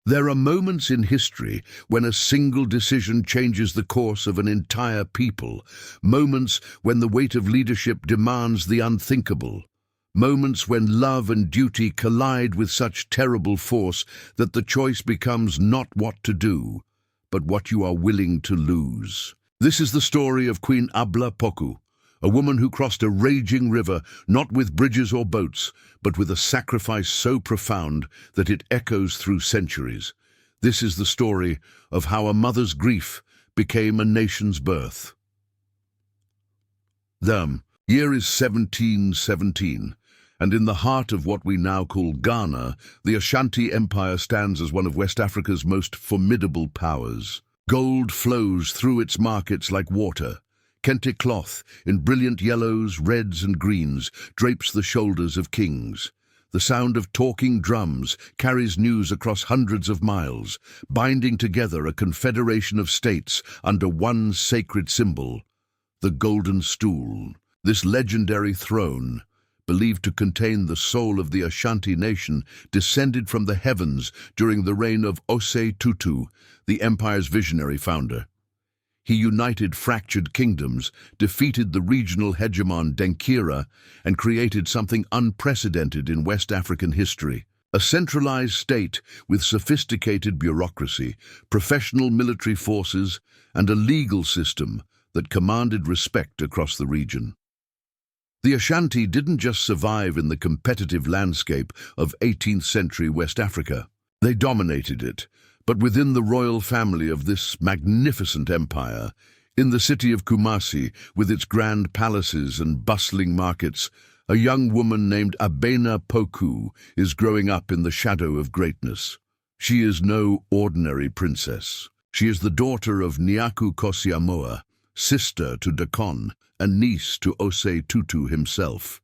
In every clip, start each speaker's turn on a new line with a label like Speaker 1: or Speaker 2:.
Speaker 1: There are moments in history when a single decision changes the course of an entire people, moments when the weight of leadership demands the unthinkable, moments when love and duty collide with such terrible force that the choice becomes not what to do, but what you are willing to lose. This is the story of Queen Abla Poku, a woman who crossed a raging river, not with bridges or boats, but with a sacrifice so profound that it echoes through centuries. This is the story of how a mother's grief became a nation's birth. The year is 1717, and in the heart of what we now call Ghana, the Ashanti Empire stands as one of West Africa's most formidable powers. Gold flows through its markets like water. Kente cloth, in brilliant yellows, reds and greens, drapes the shoulders of kings. The sound of talking drums carries news across hundreds of miles, binding together a confederation of states under one sacred symbol, the Golden Stool. This legendary throne, believed to contain the soul of the Ashanti nation, descended from the heavens during the reign of Osei Tutu, the empire's visionary founder. He united fractured kingdoms, defeated the regional hegemon Denkira, and created something unprecedented in West African history. A centralized state with sophisticated bureaucracy, professional military forces, and a legal system that commanded respect across the region. The Ashanti didn't just survive in the competitive landscape of 18th century West Africa. They dominated it, but within the royal family of this magnificent empire, in the city of Kumasi, with its grand palaces and bustling markets, a young woman named Abena Poku is growing up in the shadow of greatness. She is no ordinary princess. She is the daughter of Nyaku Kosiamoa, sister to Dakon, and niece to Osei Tutu himself.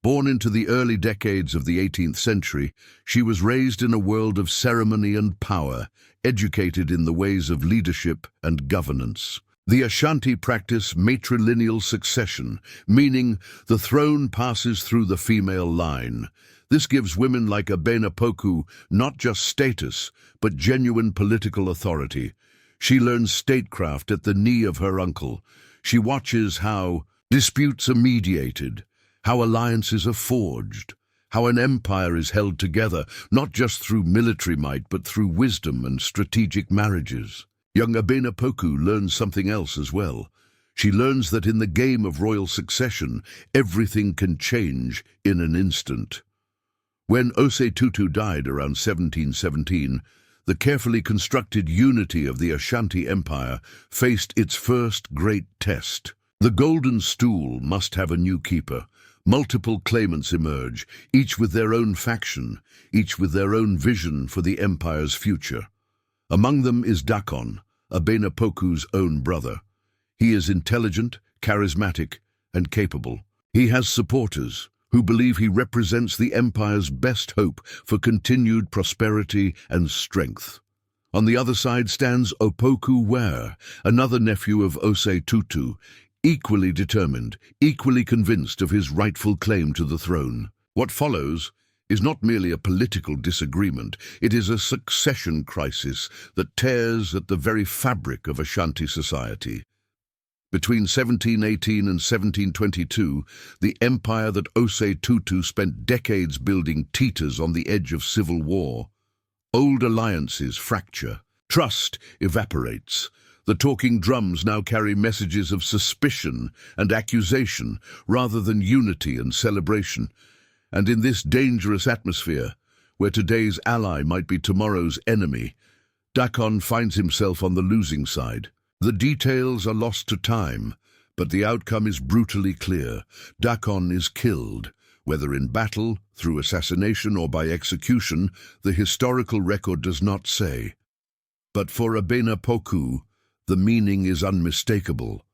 Speaker 1: Born into the early decades of the 18th century, she was raised in a world of ceremony and power, educated in the ways of leadership and governance. The Ashanti practice matrilineal succession, meaning the throne passes through the female line. This gives women like Abena Poku not just status, but genuine political authority. She learns statecraft at the knee of her uncle. She watches how disputes are mediated, how alliances are forged, how an empire is held together, not just through military might, but through wisdom and strategic marriages. Young Abena Poku learns something else as well. She learns that in the game of royal succession, everything can change in an instant. When Osei Tutu died around 1717, the carefully constructed unity of the Ashanti Empire faced its first great test. The Golden Stool must have a new keeper. Multiple claimants emerge, each with their own faction, each with their own vision for the empire's future. Among them is Dakon, Abena Poku's own brother. He is intelligent, charismatic, and capable. He has supporters who believe he represents the empire's best hope for continued prosperity and strength. On the other side stands Opoku Ware, another nephew of Osei Tutu, equally determined, equally convinced of his rightful claim to the throne. What follows is not merely a political disagreement, it is a succession crisis that tears at the very fabric of Ashanti society. Between 1718 and 1722, the empire that Osei Tutu spent decades building teeters on the edge of civil war. Old alliances fracture, trust evaporates. The talking drums now carry messages of suspicion and accusation rather than unity and celebration. And in this dangerous atmosphere, where today's ally might be tomorrow's enemy, Dakon finds himself on the losing side. The details are lost to time, but the outcome is brutally clear. Dakon is killed, whether in battle, through assassination, or by execution, the historical record does not say. But for Abena Poku, the meaning is unmistakable.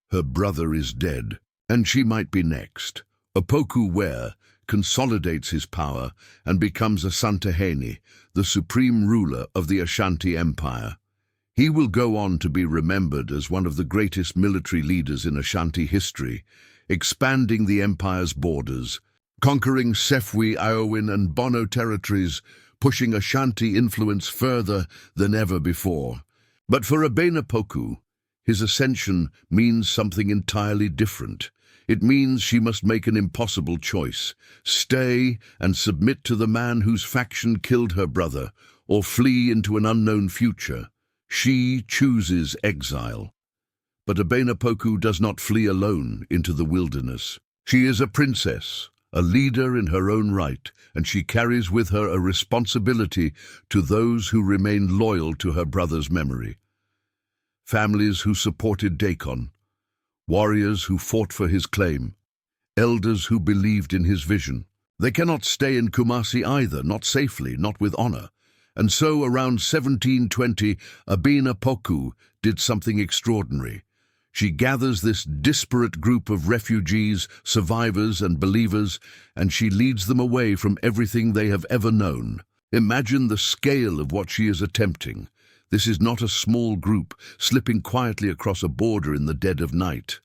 Speaker 1: Her brother is dead, and she might be next. Opoku Ware consolidates his power and becomes Asantehene, the supreme ruler of the Ashanti Empire. He will go on to be remembered as one of the greatest military leaders in Ashanti history, expanding the empire's borders, conquering Sefwi, Iowin and Bono territories pushing Ashanti influence further than ever before. But for Abena Poku, his ascension means something entirely different. It means she must make an impossible choice: stay and submit to the man whose faction killed her brother, or flee into an unknown future. She chooses exile. But Abena Poku does not flee alone into the wilderness. She is a princess, a leader in her own right, and she carries with her a responsibility to those who remain loyal to her brother's memory. Families who supported Dakon, warriors who fought for his claim, elders who believed in his vision. They cannot stay in Kumasi either, not safely, not with honor. And so around 1720, Abena Poku did something extraordinary. She gathers this disparate group of refugees, survivors and believers, and she leads them away from everything they have ever known. Imagine the scale of what she is attempting. This is not a small group slipping quietly across a border in the dead of night.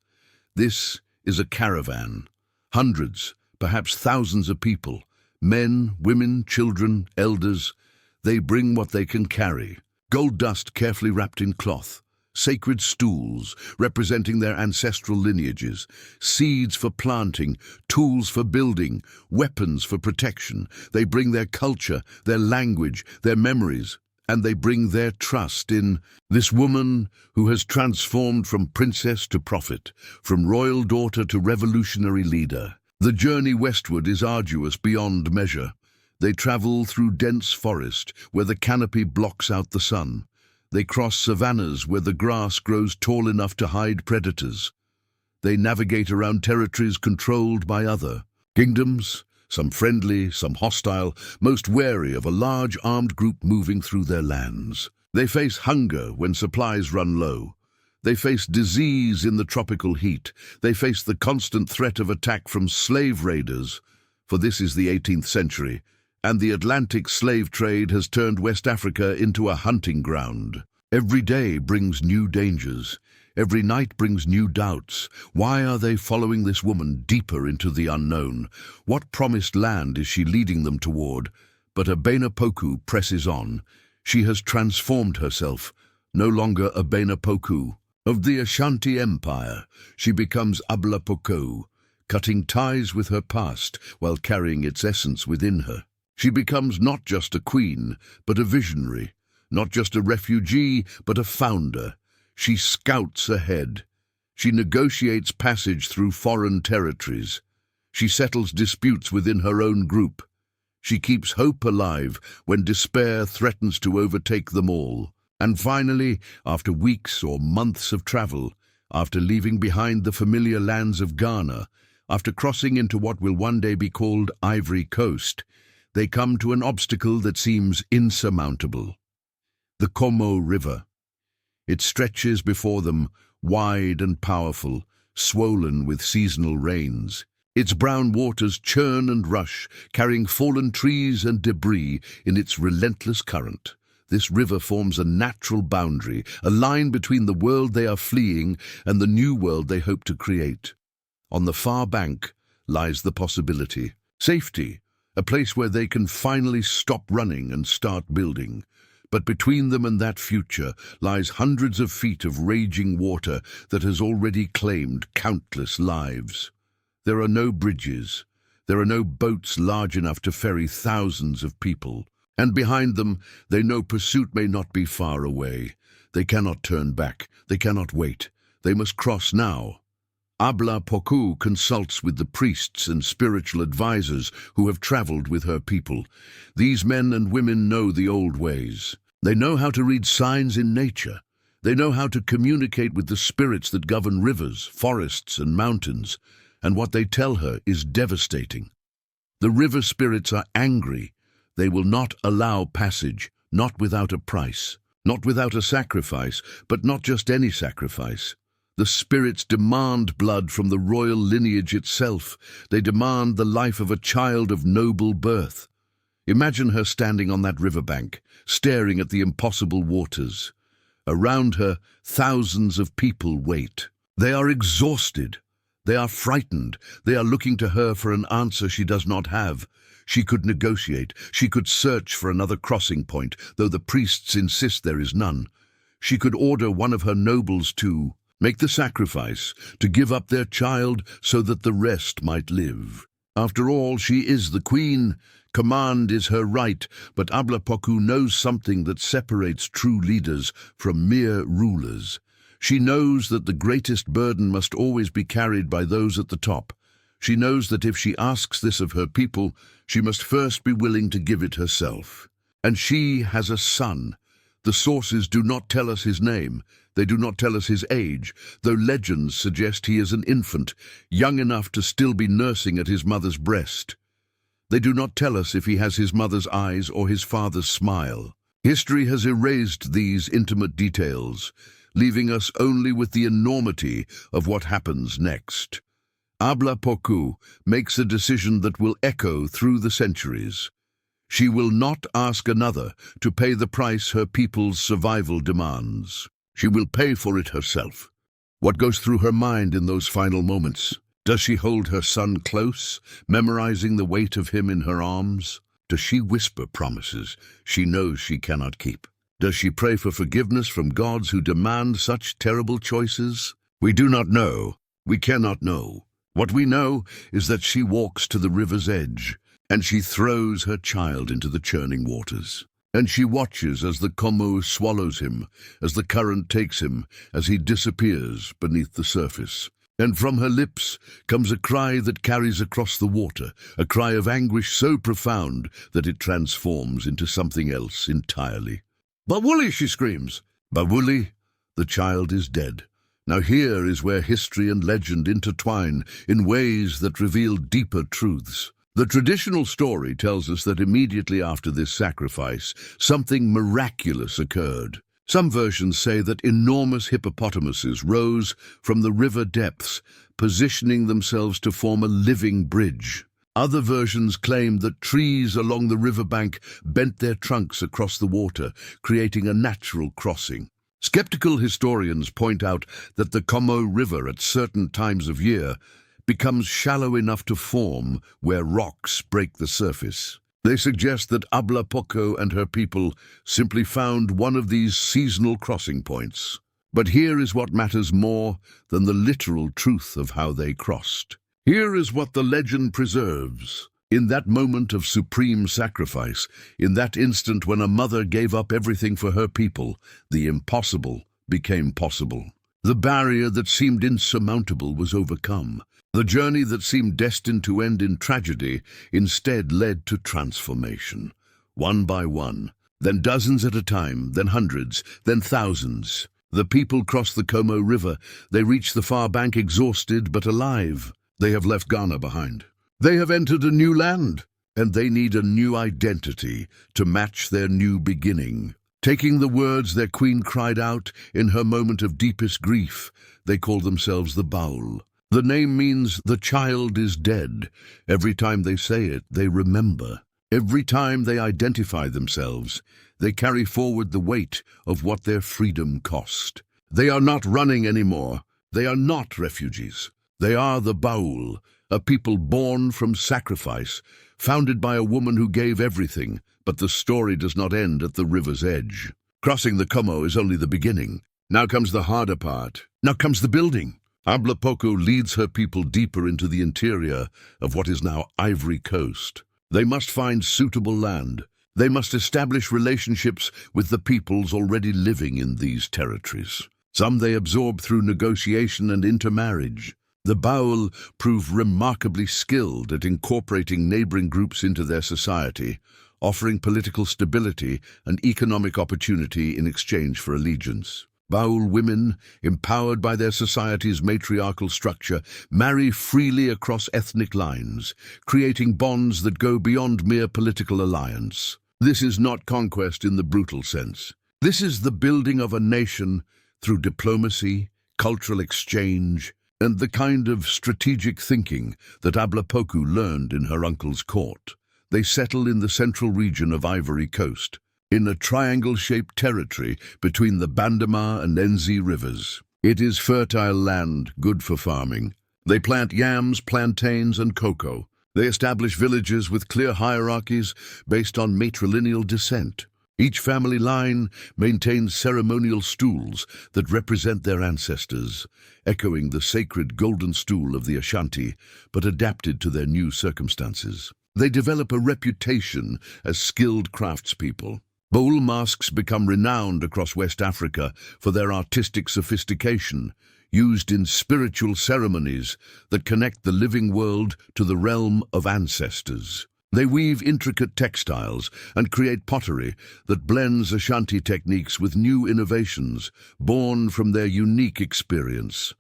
Speaker 1: This is a caravan. Hundreds, perhaps thousands of people, men, women, children, elders. They bring what they can carry: gold dust carefully wrapped in cloth, sacred stools representing their ancestral lineages, seeds for planting, tools for building, weapons for protection. They bring their culture, their language, their memories, and they bring their trust in this woman who has transformed from princess to prophet, from royal daughter to revolutionary leader. The journey westward is arduous beyond measure. They travel through dense forest where the canopy blocks out the sun. They cross savannas where the grass grows tall enough to hide predators. They navigate around territories controlled by other kingdoms, some friendly, some hostile, most wary of a large armed group moving through their lands. They face hunger when supplies run low. They face disease in the tropical heat. They face the constant threat of attack from slave raiders, for this is the 18th century, and the Atlantic slave trade has turned West Africa into a hunting ground. Every day brings new dangers. Every night brings new doubts. Why are they following this woman deeper into the unknown? What promised land is she leading them toward? But Abena Poku presses on. She has transformed herself. No longer Abena Poku. Of the Ashanti Empire, she becomes Abla Poku, cutting ties with her past while carrying its essence within her. She becomes not just a queen, but a visionary, not just a refugee, but a founder. She scouts ahead. She negotiates passage through foreign territories. She settles disputes within her own group. She keeps hope alive when despair threatens to overtake them all. And finally, after weeks or months of travel, after leaving behind the familiar lands of Ghana, after crossing into what will one day be called Ivory Coast, they come to an obstacle that seems insurmountable: the Comoe River. It stretches before them, wide and powerful, swollen with seasonal rains. Its brown waters churn and rush, carrying fallen trees and debris in its relentless current. This river forms a natural boundary, a line between the world they are fleeing and the new world they hope to create. On the far bank lies the possibility: safety, a place where they can finally stop running and start building. But between them and that future lies hundreds of feet of raging water that has already claimed countless lives. There are no bridges. There are no boats large enough to ferry thousands of people. And behind them, they know pursuit may not be far away. They cannot turn back. They cannot wait. They must cross now. Abla Poku consults with the priests and spiritual advisors who have traveled with her people. These men and women know the old ways. They know how to read signs in nature. They know how to communicate with the spirits that govern rivers, forests, and mountains. And what they tell her is devastating. The river spirits are angry. They will not allow passage, not without a price, not without a sacrifice, but not just any sacrifice. The spirits demand blood from the royal lineage itself. They demand the life of a child of noble birth. Imagine her standing on that riverbank, staring at the impossible waters. Around her, thousands of people wait. They are exhausted. They are frightened. They are looking to her for an answer she does not have. She could negotiate. She could search for another crossing point, though the priests insist there is none. She could order one of her nobles to make the sacrifice, to give up their child so that the rest might live. After all, she is the queen. Command is her right, but Abla Poku knows something that separates true leaders from mere rulers. She knows that the greatest burden must always be carried by those at the top. She knows that if she asks this of her people, she must first be willing to give it herself. And she has a son. The sources do not tell us his name. They do not tell us his age, though legends suggest he is an infant, young enough to still be nursing at his mother's breast. They do not tell us if he has his mother's eyes or his father's smile. History has erased these intimate details, leaving us only with the enormity of what happens next. Abla Poku makes a decision that will echo through the centuries. She will not ask another to pay the price her people's survival demands. She will pay for it herself. What goes through her mind in those final moments? Does she hold her son close, memorizing the weight of him in her arms? Does she whisper promises she knows she cannot keep? Does she pray for forgiveness from gods who demand such terrible choices? We do not know. We cannot know. What we know is that she walks to the river's edge, and she throws her child into the churning waters. And she watches as the Comoe swallows him, as the current takes him, as he disappears beneath the surface. And from her lips comes a cry that carries across the water, a cry of anguish so profound that it transforms into something else entirely. "Baoule!" she screams. Baoule, the child is dead. Now here is where history and legend intertwine in ways that reveal deeper truths. The traditional story tells us that immediately after this sacrifice, something miraculous occurred. Some versions say that enormous hippopotamuses rose from the river depths, positioning themselves to form a living bridge. Other versions claim that trees along the riverbank bent their trunks across the water, creating a natural crossing. Skeptical historians point out that the Comoe River at certain times of year becomes shallow enough to form where rocks break the surface. They suggest that Abla Poku and her people simply found one of these seasonal crossing points. But here is what matters more than the literal truth of how they crossed. Here is what the legend preserves. In that moment of supreme sacrifice, in that instant when a mother gave up everything for her people, the impossible became possible. The barrier that seemed insurmountable was overcome. The journey that seemed destined to end in tragedy instead led to transformation. One by one, then dozens at a time, then hundreds, then thousands. The people crossed the Comoe River. They reached the far bank exhausted but alive. They have left Ghana behind. They have entered a new land, and they need a new identity to match their new beginning. Taking the words their queen cried out in her moment of deepest grief, they called themselves the Baoule. The name means the child is dead. Every time they say it, they remember. Every time they identify themselves, they carry forward the weight of what their freedom cost. They are not running anymore. They are not refugees. They are the Baoule, a people born from sacrifice, founded by a woman who gave everything, but the story does not end at the river's edge. Crossing the Comoe is only the beginning. Now comes the harder part. Now comes the building. Abla Poku leads her people deeper into the interior of what is now Ivory Coast. They must find suitable land. They must establish relationships with the peoples already living in these territories. Some they absorb through negotiation and intermarriage. The Baoule prove remarkably skilled at incorporating neighboring groups into their society, offering political stability and economic opportunity in exchange for allegiance. Baoule women, empowered by their society's matriarchal structure, marry freely across ethnic lines, creating bonds that go beyond mere political alliance. This is not conquest in the brutal sense. This is the building of a nation through diplomacy, cultural exchange, and the kind of strategic thinking that Abla Poku learned in her uncle's court. They settle in the central region of Ivory Coast, in a triangle-shaped territory between the Bandama and Enzi rivers. It is fertile land, good for farming. They plant yams, plantains, and cocoa. They establish villages with clear hierarchies based on matrilineal descent. Each family line maintains ceremonial stools that represent their ancestors, echoing the sacred golden stool of the Ashanti, but adapted to their new circumstances. They develop a reputation as skilled craftspeople. Baoule masks become renowned across West Africa for their artistic sophistication, used in spiritual ceremonies that connect the living world to the realm of ancestors. They weave intricate textiles and create pottery that blends Ashanti techniques with new innovations born from their unique experience.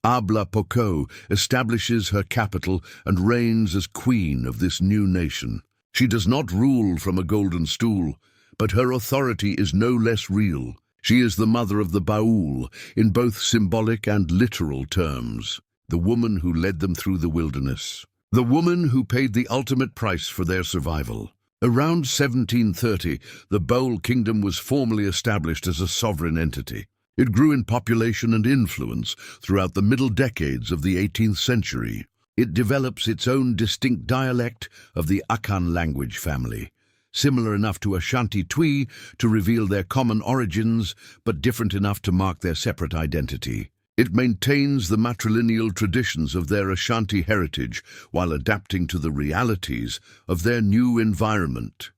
Speaker 1: Abla Poku establishes her capital and reigns as queen of this new nation. She does not rule from a golden stool, but her authority is no less real. She is the mother of the Baoule in both symbolic and literal terms, the woman who led them through the wilderness. The woman who paid the ultimate price for their survival. Around 1730, the Baoule Kingdom was formally established as a sovereign entity. It grew in population and influence throughout the middle decades of the 18th century. It develops its own distinct dialect of the Akan language family, similar enough to Ashanti Twi to reveal their common origins, but different enough to mark their separate identity. It maintains the matrilineal traditions of their Ashanti heritage while adapting to the realities of their new environment.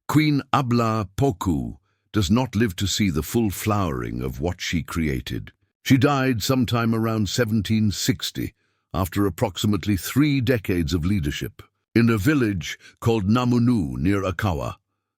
Speaker 1: Queen Abla Poku does not live to see the full flowering of what she created. She died sometime around 1760, after approximately 3 decades of leadership, in a village called Namunu near Akawa.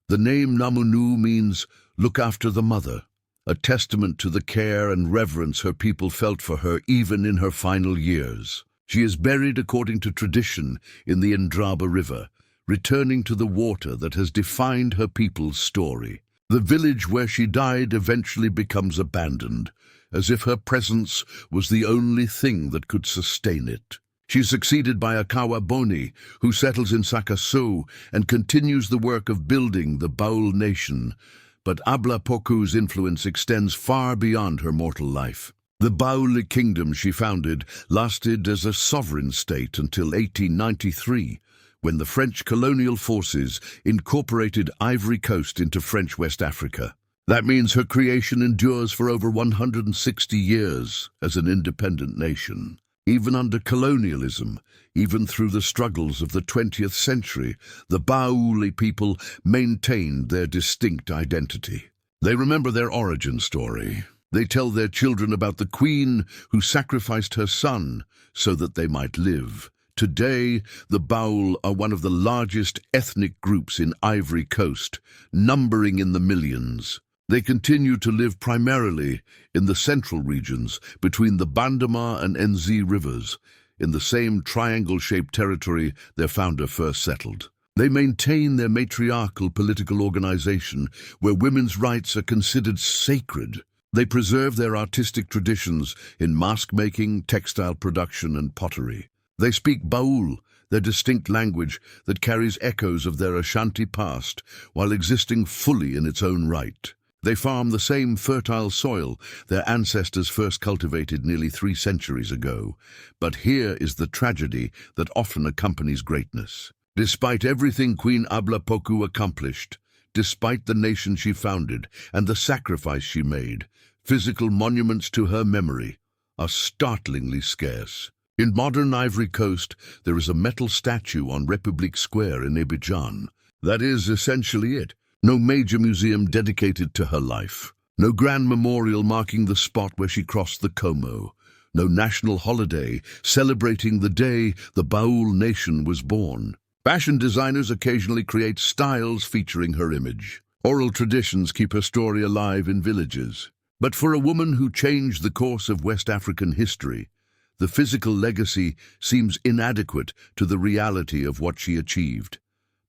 Speaker 1: The name Namunu means "look after the mother," a testament to the care and reverence her people felt for her even in her final years. She is buried according to tradition in the Comoe River, returning to the water that has defined her people's story. The village where she died eventually becomes abandoned, as if her presence was the only thing that could sustain it. She is succeeded by Akawa Boni, who settles in Sakaso and continues the work of building the Baoule nation. But Abla Poku's influence extends far beyond her mortal life. The Baoule Kingdom she founded lasted as a sovereign state until 1893, when the French colonial forces incorporated Ivory Coast into French West Africa. That means her creation endures for over 160 years as an independent nation. Even under colonialism, even through the struggles of the 20th century, the Baoule people maintained their distinct identity. They remember their origin story. They tell their children about the queen who sacrificed her son so that they might live. Today, the Baoule are one of the largest ethnic groups in Ivory Coast, numbering in the millions. They continue to live primarily in the central regions between the Bandama and Nz rivers, in the same triangle-shaped territory their founder first settled. They maintain their matriarchal political organization, where women's rights are considered sacred. They preserve their artistic traditions in mask-making, textile production, and pottery. They speak Baoule, their distinct language that carries echoes of their Ashanti past, while existing fully in its own right. They farm the same fertile soil their ancestors first cultivated nearly 3 centuries ago. But here is the tragedy that often accompanies greatness. Despite everything Queen Abla Poku accomplished, despite the nation she founded and the sacrifice she made, physical monuments to her memory are startlingly scarce. In modern Ivory Coast, there is a metal statue on République Square in Abidjan. That is essentially it. No major museum dedicated to her life. No grand memorial marking the spot where she crossed the Comoe. No national holiday celebrating the day the Baoule nation was born. Fashion designers occasionally create styles featuring her image. Oral traditions keep her story alive in villages. But for a woman who changed the course of West African history, the physical legacy seems inadequate to the reality of what she achieved.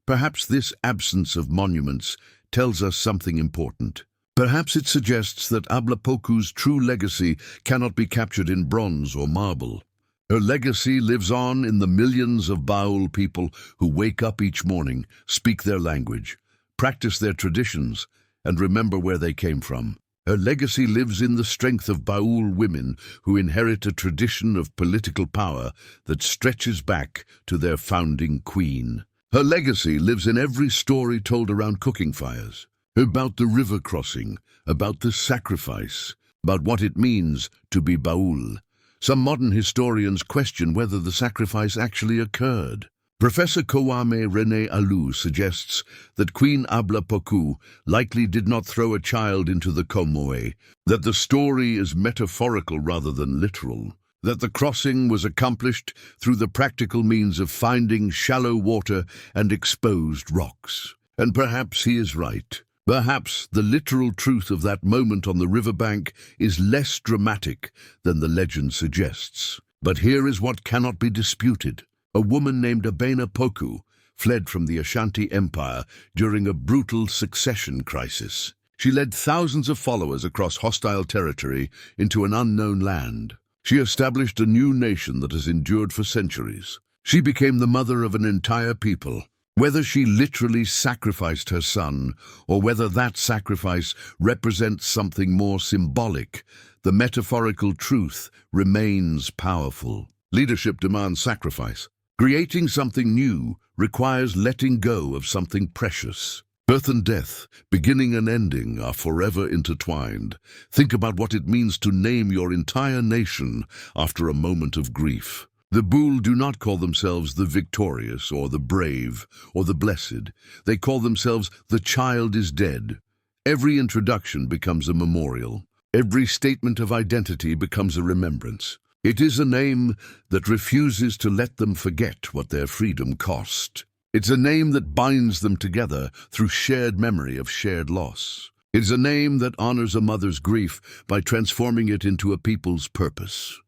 Speaker 1: Perhaps this absence of monuments tells us something important. Perhaps it suggests that Abla Poku's true legacy cannot be captured in bronze or marble. Her legacy lives on in the millions of Baoule people who wake up each morning, speak their language, practice their traditions, and remember where they came from. Her legacy lives in the strength of Baoule women who inherit a tradition of political power that stretches back to their founding queen. Her legacy lives in every story told around cooking fires, about the river crossing, about the sacrifice, about what it means to be Baoule. Some modern historians question whether the sacrifice actually occurred. Professor Kwame Rene Alou suggests that Queen Abla Poku likely did not throw a child into the Comoe, that the story is metaphorical rather than literal, that the crossing was accomplished through the practical means of finding shallow water and exposed rocks. And perhaps he is right. Perhaps the literal truth of that moment on the riverbank is less dramatic than the legend suggests. But here is what cannot be disputed. A woman named Abena Poku fled from the Ashanti Empire during a brutal succession crisis. She led thousands of followers across hostile territory into an unknown land. She established a new nation that has endured for centuries. She became the mother of an entire people. Whether she literally sacrificed her son, or whether that sacrifice represents something more symbolic, the metaphorical truth remains powerful. Leadership demands sacrifice. Creating something new requires letting go of something precious. Birth and death, beginning and ending, are forever intertwined. Think about what it means to name your entire nation after a moment of grief. The Baoule do not call themselves the victorious or the brave or the blessed. They call themselves the child is dead. Every introduction becomes a memorial. Every statement of identity becomes a remembrance. It is a name that refuses to let them forget what their freedom cost. It's a name that binds them together through shared memory of shared loss. It's a name that honors a mother's grief by transforming it into a people's purpose.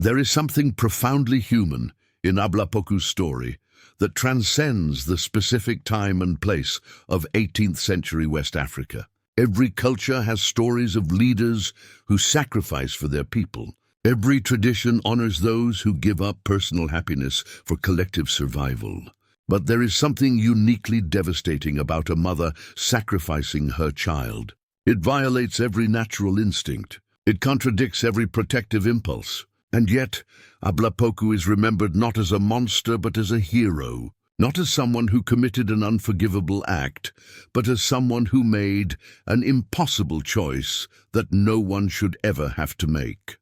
Speaker 1: There is something profoundly human in Abla Poku's story that transcends the specific time and place of 18th century West Africa. Every culture has stories of leaders who sacrifice for their people. Every tradition honors those who give up personal happiness for collective survival. But there is something uniquely devastating about a mother sacrificing her child. It violates every natural instinct. It contradicts every protective impulse. And yet, Abla Poku is remembered not as a monster but as a hero, not as someone who committed an unforgivable act, but as someone who made an impossible choice that no one should ever have to make.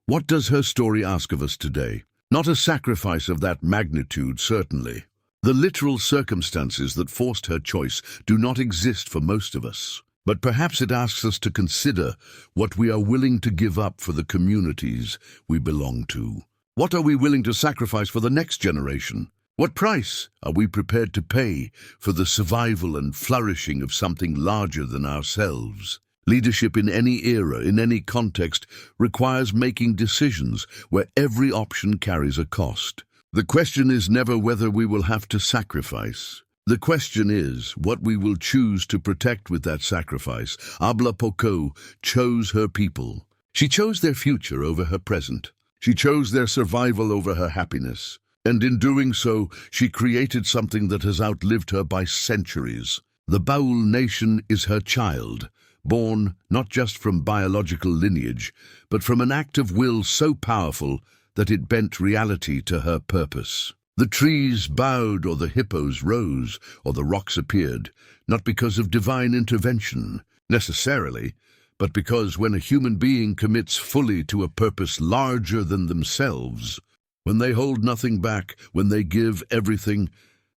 Speaker 1: What does her story ask of us today? Not a sacrifice of that magnitude, certainly. The literal circumstances that forced her choice do not exist for most of us. But perhaps it asks us to consider what we are willing to give up for the communities we belong to. What are we willing to sacrifice for the next generation? What price are we prepared to pay for the survival and flourishing of something larger than ourselves? Leadership in any era, in any context, requires making decisions where every option carries a cost. The question is never whether we will have to sacrifice. The question is what we will choose to protect with that sacrifice. Abla Poku chose her people. She chose their future over her present. She chose their survival over her happiness. And in doing so, she created something that has outlived her by centuries. The Baoule nation is her child, born not just from biological lineage, but from an act of will so powerful that it bent reality to her purpose. The trees bowed or the hippos rose or the rocks appeared, not because of divine intervention, necessarily, but because when a human being commits fully to a purpose larger than themselves, when they hold nothing back, when they give everything,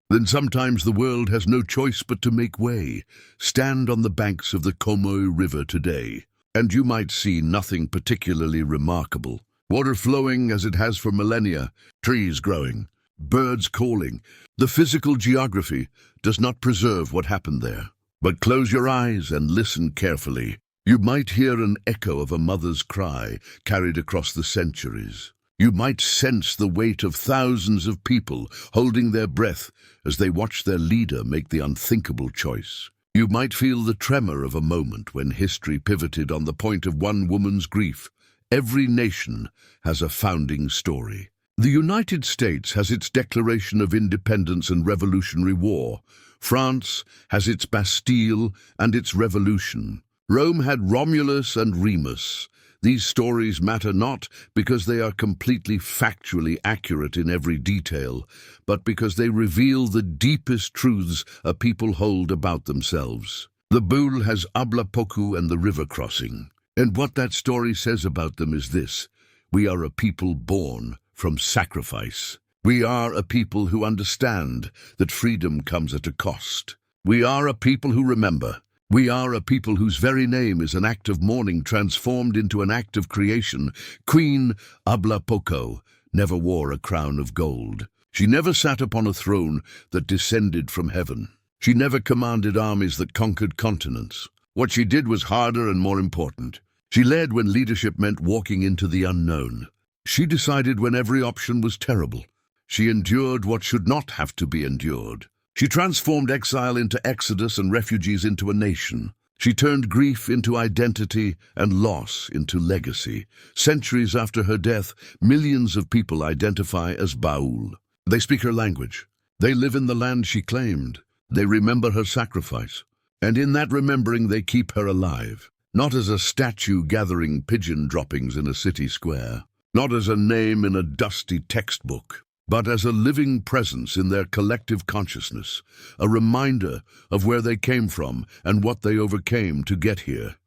Speaker 1: then sometimes the world has no choice but to make way. Stand on the banks of the Comoe River today, and you might see nothing particularly remarkable. Water flowing as it has for millennia, trees growing, birds calling. The physical geography does not preserve what happened there. But close your eyes and listen carefully. You might hear an echo of a mother's cry carried across the centuries. You might sense the weight of thousands of people holding their breath as they watch their leader make the unthinkable choice. You might feel the tremor of a moment when history pivoted on the point of one woman's grief. Every nation has a founding story. The United States has its Declaration of Independence and Revolutionary War. France has its Bastille and its Revolution. Rome had Romulus and Remus. These stories matter not because they are completely factually accurate in every detail, but because they reveal the deepest truths a people hold about themselves. The Baoule has Abla Poku and the river crossing. And what that story says about them is this: we are a people born from sacrifice. We are a people who understand that freedom comes at a cost. We are a people who remember. We are a people whose very name is an act of mourning transformed into an act of creation. Queen Abla Pokou never wore a crown of gold. She never sat upon a throne that descended from heaven. She never commanded armies that conquered continents. What she did was harder and more important. She led when leadership meant walking into the unknown. She decided when every option was terrible. She endured what should not have to be endured. She transformed exile into exodus and refugees into a nation. She turned grief into identity and loss into legacy. Centuries after her death, millions of people identify as Baoule. They speak her language. They live in the land she claimed. They remember her sacrifice. And in that remembering, they keep her alive. Not as a statue gathering pigeon droppings in a city square. Not as a name in a dusty textbook, but as a living presence in their collective consciousness, a reminder of where they came from and what they overcame to get here.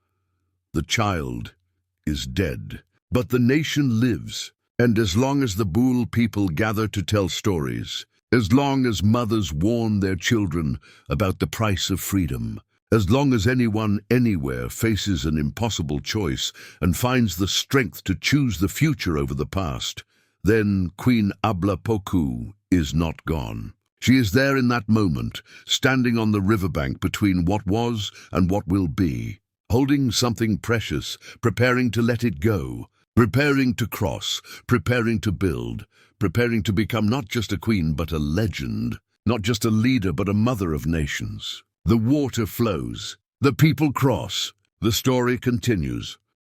Speaker 1: The child is dead, but the nation lives, and as long as the Baoule people gather to tell stories, as long as mothers warn their children about the price of freedom, as long as anyone anywhere faces an impossible choice and finds the strength to choose the future over the past, then Queen Abla Poku is not gone. She is there in that moment, standing on the riverbank between what was and what will be, holding something precious, preparing to let it go, preparing to cross, preparing to build, preparing to become not just a queen but a legend, not just a leader but a mother of nations. The water flows, the people cross, the story continues.